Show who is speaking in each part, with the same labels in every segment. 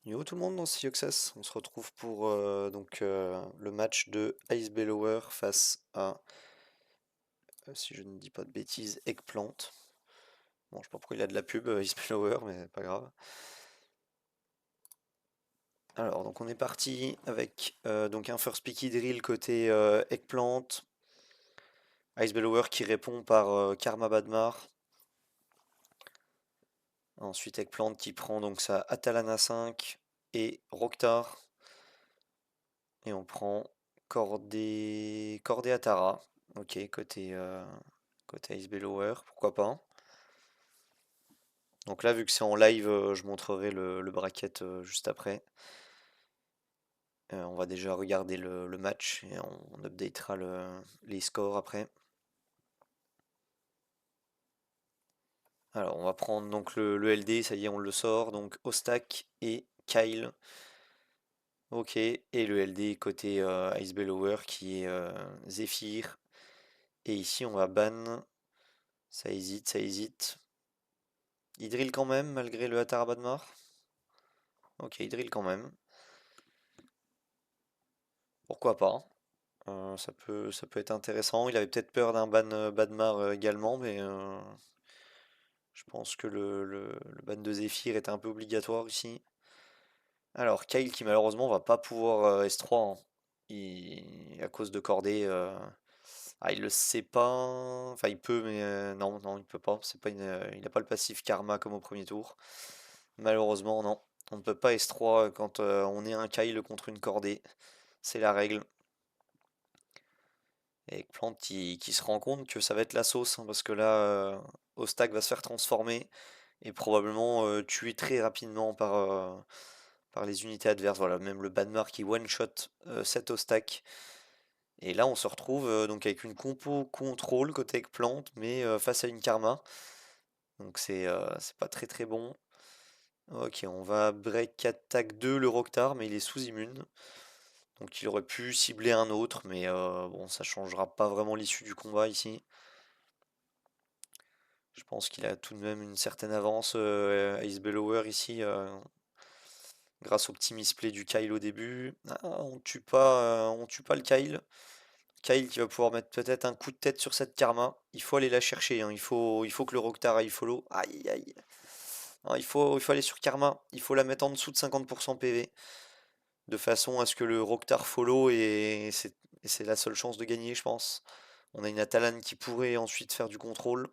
Speaker 1: Yo tout le monde dans Access, on se retrouve pour le match de Ice Bellower face à, si je ne dis pas de bêtises, Eggplant. Bon, je sais pas pourquoi il a de la pub, Ice Bellower, mais pas grave. Alors, donc on est parti avec donc un first picky drill côté Eggplant. Ice Bellower qui répond par Karma Badmar. Ensuite Eggplant qui prend donc sa Atalana 5 et Roktar. Et on prend Cordé Atara. Ok, côté Ice Bellower, pourquoi pas. Donc là, vu que c'est en live, je montrerai le bracket juste après. On va déjà regarder le match et on updatera les scores après. Alors, on va prendre donc le LD, ça y est, on le sort. Donc Ostak et Kyle. Ok, et le LD côté Ice Bellower qui est Zephyr. Et ici, on va ban. Ça hésite, ça hésite. Il drill quand même, malgré le Hatara Badmar. Ok, il drill quand même. Pourquoi pas? Ça peut être intéressant. Il avait peut-être peur d'un ban Badmar également, mais je pense que le ban de Zephyr était un peu obligatoire ici. Alors, Kyle qui malheureusement va pas pouvoir S3, hein. À cause de cordée. Il le sait pas. Enfin, il peut, mais non, non, il peut pas. C'est pas il n'a pas le passif karma comme au premier tour. Malheureusement, non. On ne peut pas S3 quand on est un Kyle contre une cordée. C'est la règle. Et Eggplant qui se rend compte que ça va être la sauce, hein, parce que là, Ostak va se faire transformer et probablement tuer très rapidement par les unités adverses. Voilà, même le Banmar qui one-shot cet Ostak. Et là, on se retrouve donc avec une compo contrôle côté Eggplant, mais face à une Karma. Donc c'est pas très très bon. Ok, on va break attack 2 le Roktar, mais il est sous immune. Donc il aurait pu cibler un autre, mais bon, ça changera pas vraiment l'issue du combat ici. Je pense qu'il a tout de même une certaine avance, Ice Bellower ici, grâce au petit misplay du Kyle au début. Ah, on tue pas le Kyle. Kyle qui va pouvoir mettre peut-être un coup de tête sur cette Karma. Il faut aller la chercher, hein. Il faut que le Roktar aille follow. Aïe aïe. Non, il faut aller sur Karma. Il faut la mettre en dessous de 50% PV. De façon à ce que le Roktar follow et c'est la seule chance de gagner, je pense. On a une Atalan qui pourrait ensuite faire du contrôle.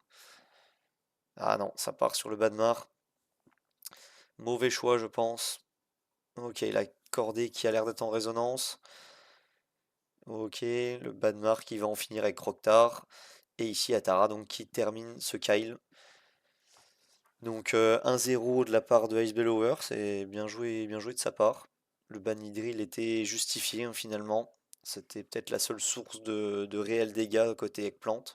Speaker 1: Ah non, ça part sur le Badmar. Mauvais choix, je pense. Ok, la cordée qui a l'air d'être en résonance. Ok, le Badmar qui va en finir avec Roktar. Et ici Atara donc qui termine ce Kyle. Donc 1-0 de la part de Ice Bellower, c'est bien joué de sa part. Le ban Hydril était justifié, hein, finalement. C'était peut-être la seule source de réels dégâts côté Eggplant.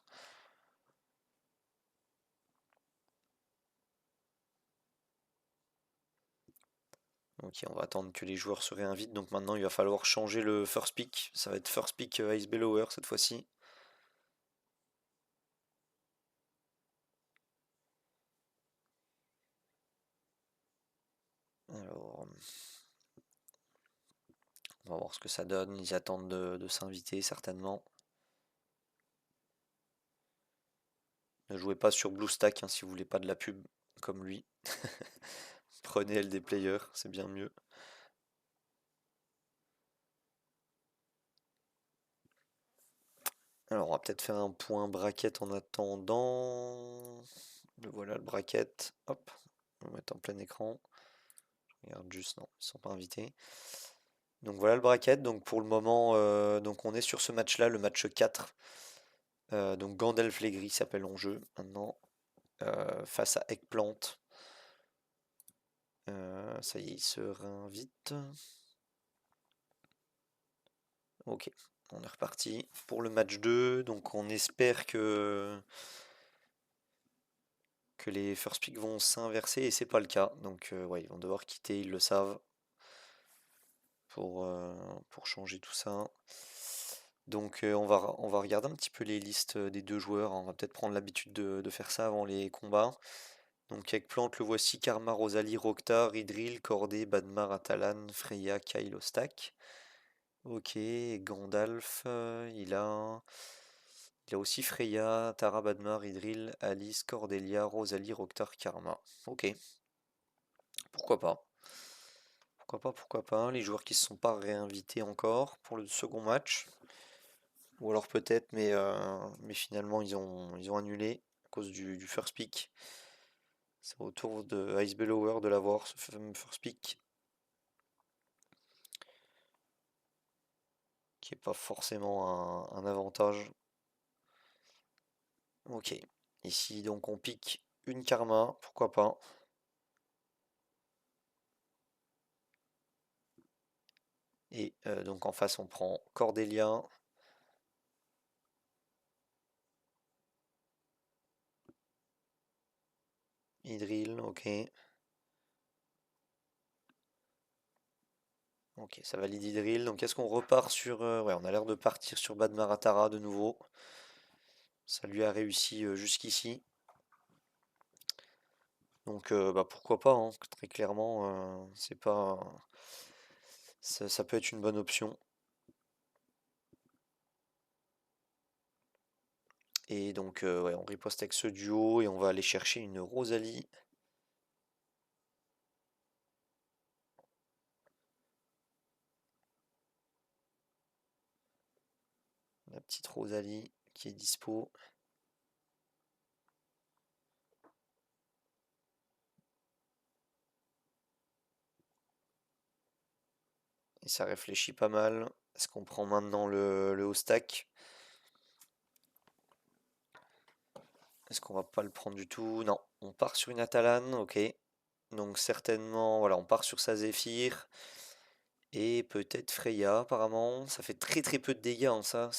Speaker 1: Ok, on va attendre que les joueurs se réinvitent. Donc maintenant, il va falloir changer le first pick. Ça va être first pick Ice Bellower cette fois-ci. Alors, on va voir ce que ça donne. Ils attendent de s'inviter certainement. Ne jouez pas sur BlueStack, hein, si vous voulez pas de la pub comme lui. Prenez LD Player, c'est bien mieux. Alors, on va peut-être faire un point bracket en attendant. Voilà le bracket. Hop, on va mettre en plein écran. Je regarde juste, non, ils sont pas invités. Donc voilà le bracket. Donc pour le moment, donc on est sur ce match-là, le match 4. Donc Gandalf les Gris s'appelle en jeu maintenant. Face à Eggplant. Ça y est, il se réinvite. Ok, on est reparti pour le match 2. Donc on espère que les first picks vont s'inverser et c'est pas le cas. Donc ouais, ils vont devoir quitter, ils le savent, pour changer tout ça. Donc on va regarder un petit peu les listes des deux joueurs. On va peut-être prendre l'habitude de faire ça avant les combats. Donc avec plante, le voici, Karma, Rosalie, Roktar, Idril, Cordé, Badmar, Atalan, Freya, Kyle, Stack. Ok, Gandalf, il a aussi Freya, Tara, Badmar, Idril, Alice, Cordelia, Rosalie, Roktar, Karma. Ok, pourquoi pas. Pourquoi pas, pourquoi pas. Les joueurs qui ne se sont pas réinvités encore pour le second match. Ou alors peut-être, mais finalement ils ont annulé à cause du first pick. C'est au tour de Ice Bellower de l'avoir, ce fameux first pick. Qui est pas forcément un avantage. Ok. Ici donc on pique une karma, pourquoi pas. Et donc en face on prend Cordelia. Idril, ok. Ok, ça valide Idril. Donc est-ce qu'on repart sur... ouais, on a l'air de partir sur Bad Maratara de nouveau. Ça lui a réussi jusqu'ici. Donc bah, pourquoi pas, hein, très clairement, c'est pas... Ça peut être une bonne option. Et donc ouais, on riposte avec ce duo et on va aller chercher une Rosalie. La petite Rosalie qui est dispo. Et ça réfléchit pas mal. Est-ce qu'on prend maintenant le haut stack? Est-ce qu'on va pas le prendre du tout? Non, on part sur une Atalan, ok. Donc certainement, voilà, on part sur sa Zéphyr. Et peut-être Freya, apparemment. Ça fait très très peu de dégâts, hein, ça,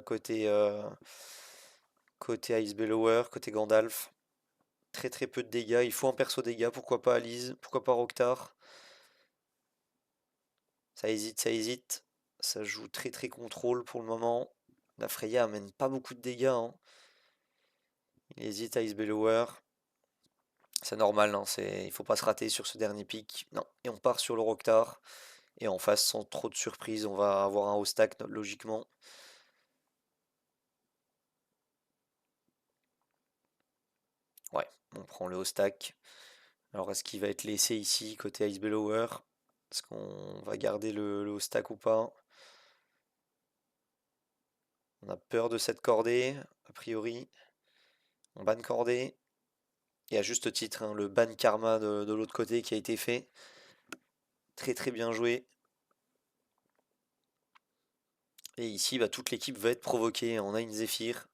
Speaker 1: côté Ice Bellower, côté Gandalf. Très très peu de dégâts. Il faut un perso dégâts, pourquoi pas Alice, pourquoi pas Roktar. Ça hésite, ça hésite. Ça joue très très contrôle pour le moment. La Freya amène pas beaucoup de dégâts, hein. Il hésite à Ice Bellower. C'est normal, hein, il faut pas se rater sur ce dernier pic. Non, et on part sur le Roktar. Et en face, sans trop de surprise, on va avoir un haut stack logiquement. Ouais, on prend le haut stack. Alors est-ce qu'il va être laissé ici côté Ice Bellower? Est-ce qu'on va garder le haut stack ou pas? On a peur de cette cordée, a priori. On banne cordée. Et à juste titre, hein, le ban karma de l'autre côté qui a été fait. Très très bien joué. Et ici, bah, toute l'équipe va être provoquée. On a une Zephyr.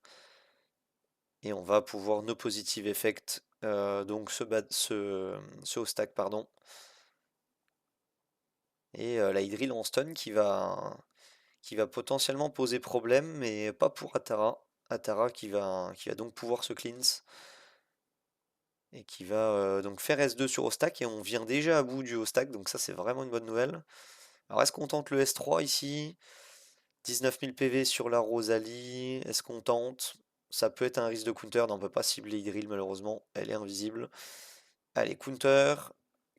Speaker 1: Et on va pouvoir no positive effect. Donc ce haut stack, pardon. Et la Hydril en stun qui va potentiellement poser problème, mais pas pour Atara. Atara qui va donc pouvoir se cleanse. Et qui va donc faire S2 sur Ostak. Et on vient déjà à bout du Ostak, donc ça c'est vraiment une bonne nouvelle. Alors est-ce qu'on tente le S3 ici? 19 000 PV sur la Rosalie. Est-ce qu'on tente? Ça peut être un risque de counter. Non, on peut pas cibler Hydril malheureusement. Elle est invisible. Allez, counter.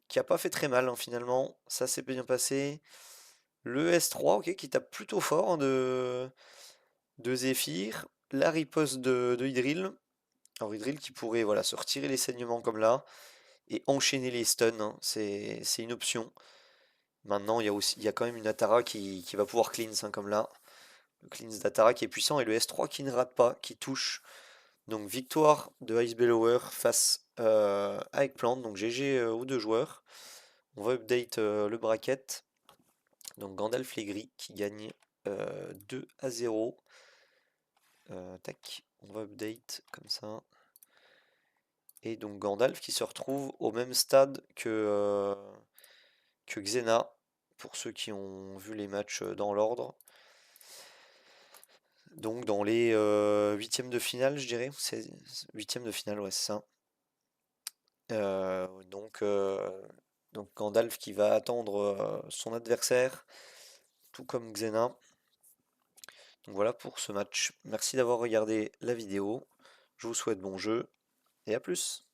Speaker 1: Qui a pas fait très mal, hein, finalement. Ça s'est bien passé. Le S3, ok, qui tape plutôt fort, hein, de Zephyr. La riposte de Hydril. Alors Hydril qui pourrait, voilà, se retirer les saignements comme là et enchaîner les stuns, hein. C'est une option. Maintenant, il y a quand même une Atara qui va pouvoir cleanse, hein, comme là. Le cleanse d'Atara qui est puissant et le S3 qui ne rate pas, qui touche. Donc victoire de Ice Bellower face à Eggplant. Donc GG aux deux joueurs. On va update le bracket. Donc Gandalf Legris qui gagne 2-0. Tac, on va update comme ça. Et donc Gandalf qui se retrouve au même stade que Xena, pour ceux qui ont vu les matchs dans l'ordre. Donc dans les huitièmes de finale, je dirais. C'est huitièmes de finale, ouais, c'est ça. Euh, donc, euh, donc Gandalf qui va attendre son adversaire, tout comme Xena. Donc voilà pour ce match. Merci d'avoir regardé la vidéo. Je vous souhaite bon jeu et à plus.